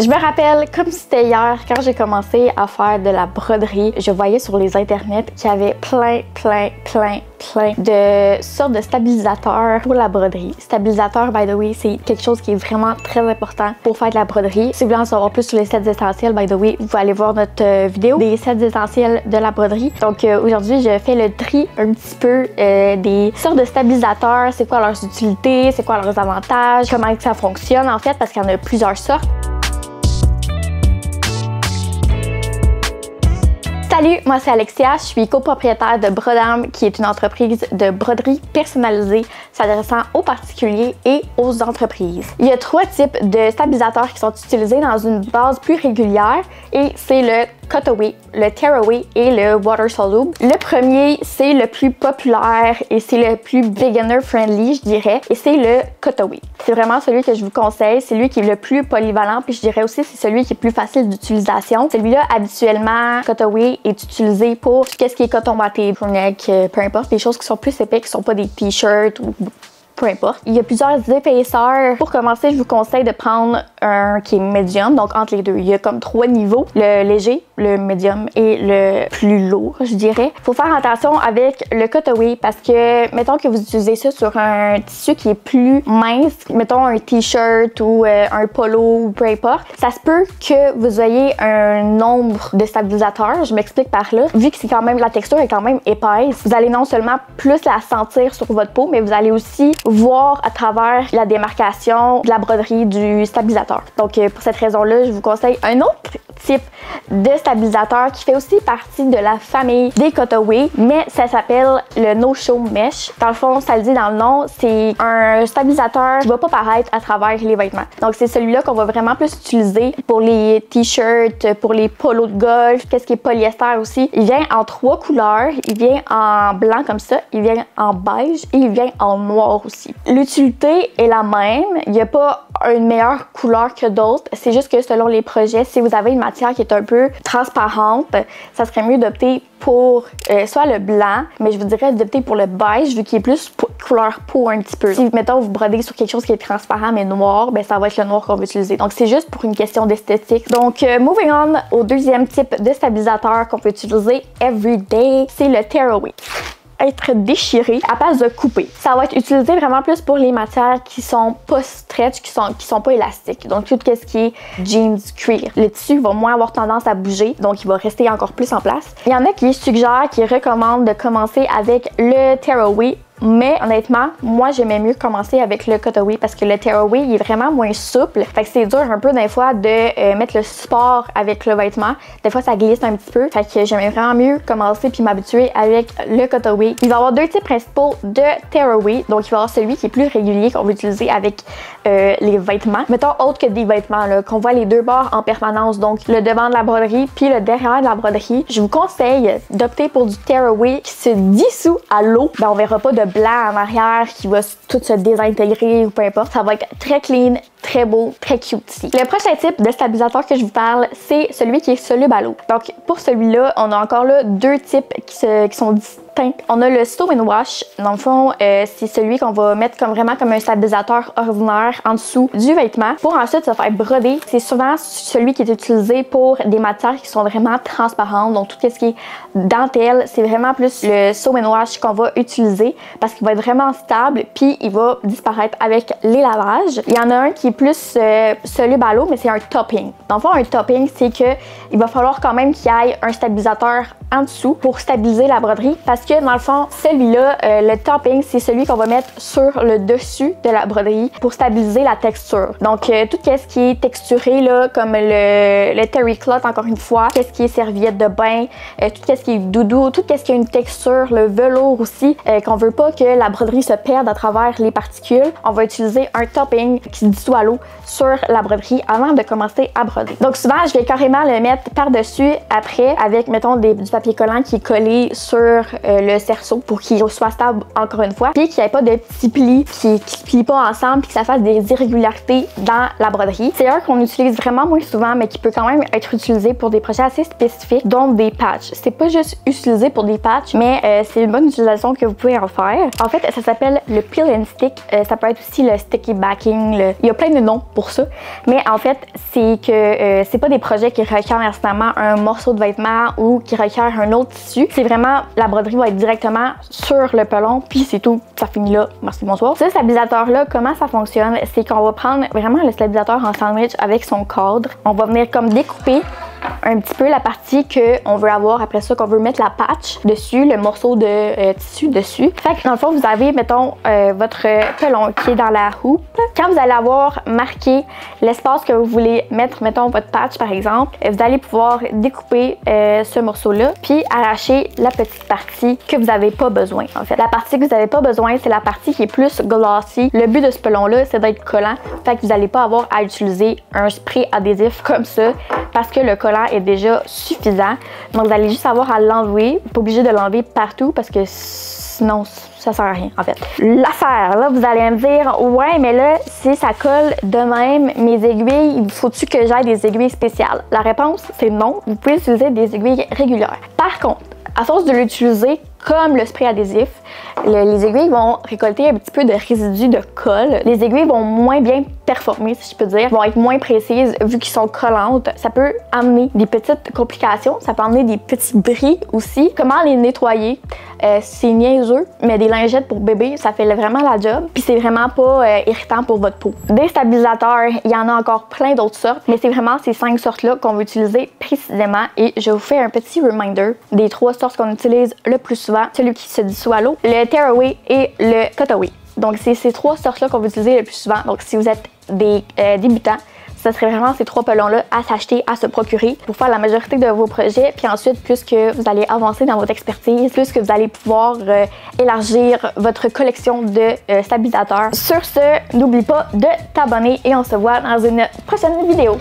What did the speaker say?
Je me rappelle comme si c'était hier, quand j'ai commencé à faire de la broderie, je voyais sur les internets qu'il y avait plein de sortes de stabilisateurs pour la broderie. Stabilisateur, by the way, c'est quelque chose qui est vraiment très important pour faire de la broderie. Si vous voulez en savoir plus sur les sets essentiels, by the way, vous pouvez aller voir notre vidéo des sets essentiels de la broderie. Donc aujourd'hui, je fais le tri un petit peu des sortes de stabilisateurs, c'est quoi leurs utilités, c'est quoi leurs avantages, comment ça fonctionne en fait, parce qu'il y en a plusieurs sortes. Salut, moi c'est Alexia, je suis copropriétaire de Brodam, qui est une entreprise de broderie personnalisée s'adressant aux particuliers et aux entreprises. Il y a 3 types de stabilisateurs qui sont utilisés dans une base plus régulière et c'est le Cutaway, le Tearaway et le Water Soluble. Le premier, c'est le plus populaire et c'est le plus beginner friendly, je dirais, et c'est le Cutaway. C'est vraiment celui que je vous conseille, c'est lui qui est le plus polyvalent, puis je dirais aussi c'est celui qui est plus facile d'utilisation. Celui-là, habituellement, Cutaway est utilisé pour tout ce qui est coton batté, crew-neck, peu importe, des choses qui sont plus épais, qui sont pas des t-shirts ou peu importe. Il y a plusieurs épaisseurs. Pour commencer, je vous conseille de prendre un qui est médium, donc entre les deux. Il y a comme 3 niveaux, le léger, le médium et le plus lourd, je dirais. Faut faire attention avec le Cutaway parce que, mettons que vous utilisez ça sur un tissu qui est plus mince, mettons un t-shirt ou un polo ou peu importe, ça se peut que vous ayez un nombre de stabilisateurs. Je m'explique par là. Vu que c'est quand même, la texture est quand même épaisse, vous allez non seulement plus la sentir sur votre peau, mais vous allez aussi voir à travers la démarcation de la broderie du stabilisateur. Donc pour cette raison-là, je vous conseille un autre type de stabilisateur qui fait aussi partie de la famille des Cutaway, mais ça s'appelle le No-Show Mesh. Dans le fond, ça le dit dans le nom, c'est un stabilisateur qui va pas paraître à travers les vêtements. Donc c'est celui-là qu'on va vraiment plus utiliser pour les t-shirts, pour les polos de golf, qu'est-ce qui est polyester aussi. Il vient en 3 couleurs, il vient en blanc comme ça, il vient en beige et il vient en noir aussi. L'utilité est la même, il n'y a pas une meilleure couleur que d'autres, c'est juste que selon les projets, si vous avez une matière qui est un peu transparente, ça serait mieux d'opter pour soit le blanc, mais je vous dirais d'opter pour le beige vu qu'il est plus couleur peau un petit peu. Si mettons vous brodez sur quelque chose qui est transparent mais noir, ben ça va être le noir qu'on va utiliser. Donc c'est juste pour une question d'esthétique. Donc moving on au deuxième type de stabilisateur qu'on peut utiliser everyday, c'est le Tearaway. Être déchiré à place de couper. Ça va être utilisé vraiment plus pour les matières qui sont pas stretch, qui sont pas élastiques. Donc tout ce qui est jeans, cuir. Le tissu va moins avoir tendance à bouger, donc il va rester encore plus en place. Il y en a qui suggèrent, qui recommandent de commencer avec le Tearaway. Mais honnêtement, moi j'aimais mieux commencer avec le Cutaway parce que le Tearaway il est vraiment moins souple. Fait que c'est dur un peu des fois de mettre le support avec le vêtement. Des fois ça glisse un petit peu. Fait que j'aimais vraiment mieux commencer puis m'habituer avec le Cutaway. Il va y avoir 2 types principaux de Tearaway. Donc il va y avoir celui qui est plus régulier qu'on va utiliser avec les vêtements. Mettons autre que des vêtements là, qu'on voit les 2 bords en permanence. Donc le devant de la broderie puis le derrière de la broderie. Je vous conseille d'opter pour du Tearaway qui se dissout à l'eau. Ben on verra pas de blanc en arrière qui va tout se désintégrer ou peu importe. Ça va être très clean, très beau, très cute. Le prochain type de stabilisateur que je vous parle, c'est celui qui est soluble à l'eau. Donc pour celui-là, on a encore là 2 types qui sont distincts. On a le Sew and Wash. Dans le fond, c'est celui qu'on va mettre vraiment comme un stabilisateur ordinaire en dessous du vêtement pour ensuite se faire broder. C'est souvent celui qui est utilisé pour des matières qui sont vraiment transparentes. Donc tout ce qui est dentelle, c'est vraiment plus le Sew and Wash qu'on va utiliser parce qu'il va être vraiment stable puis il va disparaître avec les lavages. Il y en a un qui est plus soluble à l'eau, mais c'est un topping. Dans le fond, un topping, c'est que il va falloir quand même qu'il y ait un stabilisateur en dessous pour stabiliser la broderie parce que dans le fond, celui-là, le topping, c'est celui qu'on va mettre sur le dessus de la broderie pour stabiliser la texture. Donc tout ce qui est texturé là, comme le terry cloth encore une fois, qu'est-ce qui est serviette de bain, tout ce qui est doudou, tout ce qui a une texture, le velours aussi, qu'on veut pas que la broderie se perde à travers les particules, on va utiliser un topping qui se dissout à l'eau sur la broderie avant de commencer à broder. Donc souvent, je vais carrément le mettre par-dessus après avec, mettons, du papier papier collant qui est collé sur le cerceau pour qu'il soit stable encore une fois, puis qu'il n'y ait pas de petits plis qui se plient pas ensemble puis que ça fasse des irrégularités dans la broderie. C'est un qu'on utilise vraiment moins souvent, mais qui peut quand même être utilisé pour des projets assez spécifiques, dont des patchs. C'est pas juste utilisé pour des patchs, mais c'est une bonne utilisation que vous pouvez en faire. En fait, ça s'appelle le peel and stick. Ça peut être aussi le sticky backing. Il y a plein de noms pour ça, mais en fait, c'est que c'est pas des projets qui requièrent nécessairement un morceau de vêtement ou qui requièrent un autre tissu. C'est vraiment, la broderie va être directement sur le pelon, puis c'est tout. Ça finit là. Merci, bonsoir. Ce stabilisateur-là, comment ça fonctionne? C'est qu'on va prendre vraiment le stabilisateur en sandwich avec son cadre. On va venir comme découper un petit peu la partie qu'on veut avoir, après ça qu'on veut mettre la patch dessus, le morceau de tissu dessus. Fait que dans le fond, vous avez, mettons, votre pelon qui est dans la houppe. Quand vous allez avoir marqué l'espace que vous voulez mettre, mettons, votre patch par exemple, vous allez pouvoir découper ce morceau-là, puis arracher la petite partie que vous n'avez pas besoin, en fait. La partie que vous n'avez pas besoin, c'est la partie qui est plus glossy. Le but de ce pelon-là, c'est d'être collant. Fait que vous n'allez pas avoir à utiliser un spray adhésif comme ça, parce que le collant est déjà suffisant. Donc vous allez juste avoir à l'enlever. Pas obligé de l'enlever partout parce que sinon ça sert à rien en fait. L'affaire, là vous allez me dire ouais mais là si ça colle de même mes aiguilles, il faut-tu que j'aille des aiguilles spéciales? La réponse c'est non. Vous pouvez utiliser des aiguilles régulières. Par contre, à force de l'utiliser comme le spray adhésif, les aiguilles vont récolter un petit peu de résidus de colle. Les aiguilles vont moins bien performer, si je peux dire, vont être moins précises vu qu'ils sont collantes. Ça peut amener des petites complications, ça peut amener des petits bris aussi. Comment les nettoyer? C'est niaiseux, mais des lingettes pour bébé, ça fait vraiment la job. Puis c'est vraiment pas irritant pour votre peau. Des stabilisateurs, il y en a encore plein d'autres sortes, mais c'est vraiment ces 5 sortes-là qu'on va utiliser précisément. Et je vous fais un petit reminder des 3 sortes qu'on utilise le plus souvent. Celui qui se dissout à l'eau, le tearaway et le cutaway. Donc c'est ces 3 sortes-là qu'on va utiliser le plus souvent. Donc si vous êtes des débutants, ce serait vraiment ces 3 pelons-là à s'acheter, à se procurer pour faire la majorité de vos projets. Puis ensuite, plus que vous allez avancer dans votre expertise, plus que vous allez pouvoir élargir votre collection de stabilisateurs. Sur ce, n'oublie pas de t'abonner et on se voit dans une prochaine vidéo.